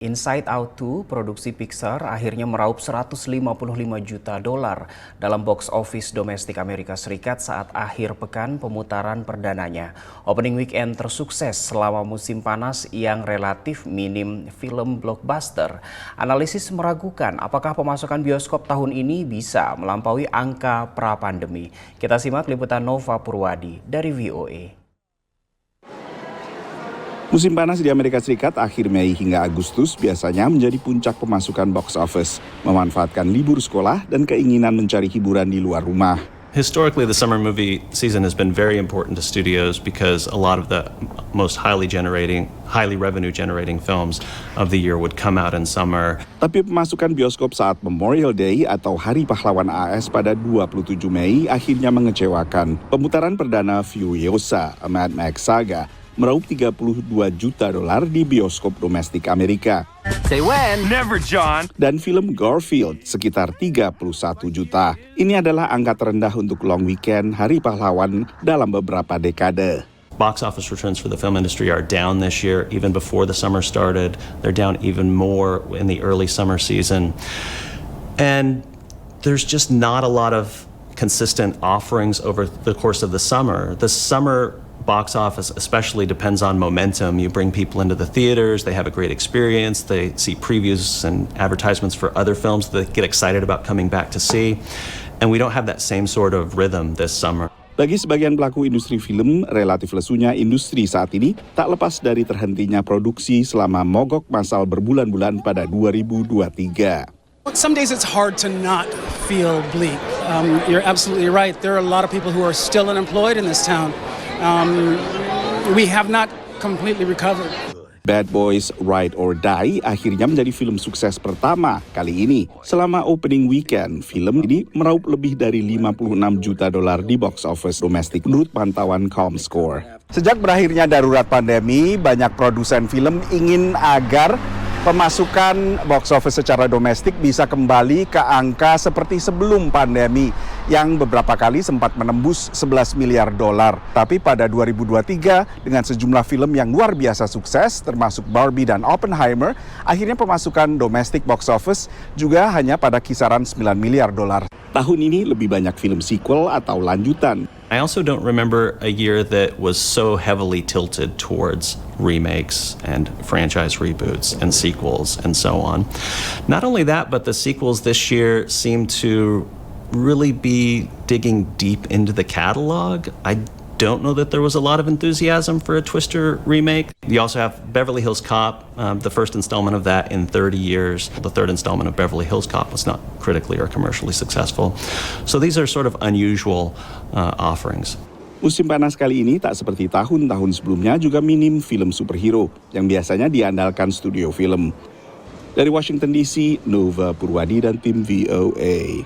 Inside Out 2, produksi Pixar, akhirnya meraup $155 juta dalam box office domestik Amerika Serikat saat akhir pekan pemutaran perdananya. Opening weekend tersukses selama musim panas yang relatif minim film blockbuster. Analisis meragukan apakah pemasukan bioskop tahun ini bisa melampaui angka pra-pandemi. Kita simak liputan Nova Purwadi dari VOA. Musim panas di Amerika Serikat akhir Mei hingga Agustus biasanya menjadi puncak pemasukan box office, memanfaatkan libur sekolah dan keinginan mencari hiburan di luar rumah. Historically, the summer movie season has been very important to studios because a lot of the most highly revenue generating films of the year would come out in summer. Tapi pemasukan bioskop saat Memorial Day atau Hari Pahlawan AS pada 27 Mei akhirnya mengecewakan. Pemutaran perdana Furiosa, A Mad Max Saga meraup $32 juta di bioskop domestik Amerika. Say when? Never, John. Dan film Garfield sekitar 31 juta. Ini adalah angka terendah untuk long weekend Hari Pahlawan dalam beberapa dekade. Box office returns for the film industry are down this year, even before the summer started. They're down even more in the early summer season. And there's just not a lot of consistent offerings over the course of the summer. The summer box office especially depends on momentum. You bring people into the theaters, they have a great experience, they see previews and advertisements for other films that they get excited about coming back to see. And we don't have that same sort of rhythm this summer. Bagi sebagian pelaku industri film, relatif lesunya industri saat ini tak lepas dari terhentinya produksi selama mogok massal berbulan-bulan pada 2023. Some days it's hard to not feel bleak. You're absolutely right. There are a lot of people who are still unemployed in this town. We have not completely recovered. Bad Boys Ride or Die akhirnya menjadi film sukses pertama kali ini. Selama opening weekend, film ini meraup lebih dari $56 juta di box office domestik menurut pantauan Comscore. Sejak berakhirnya darurat pandemi, banyak produsen film ingin agar pemasukan box office secara domestik bisa kembali ke angka seperti sebelum pandemi yang beberapa kali sempat menembus $11 miliar. Tapi pada 2023 dengan sejumlah film yang luar biasa sukses termasuk Barbie dan Oppenheimer, akhirnya pemasukan domestik box office juga hanya pada kisaran $9 miliar. Tahun ini lebih banyak film sequel atau lanjutan. I also don't remember a year that was so heavily tilted towards remakes and franchise reboots and sequels and so on. Not only that, but the sequels this year seem to really be digging deep into the catalog. I don't know that there was a lot of enthusiasm for a Twister remake. You also have Beverly Hills Cop, the first installment of that in 30 years. The third installment of Beverly Hills Cop was not critically or commercially successful. So these are sort of unusual offerings. Musim panas kali ini tak seperti tahun-tahun sebelumnya juga minim film superhero yang biasanya diandalkan studio film. Dari Washington DC, Nova Purwadi dan tim VOA.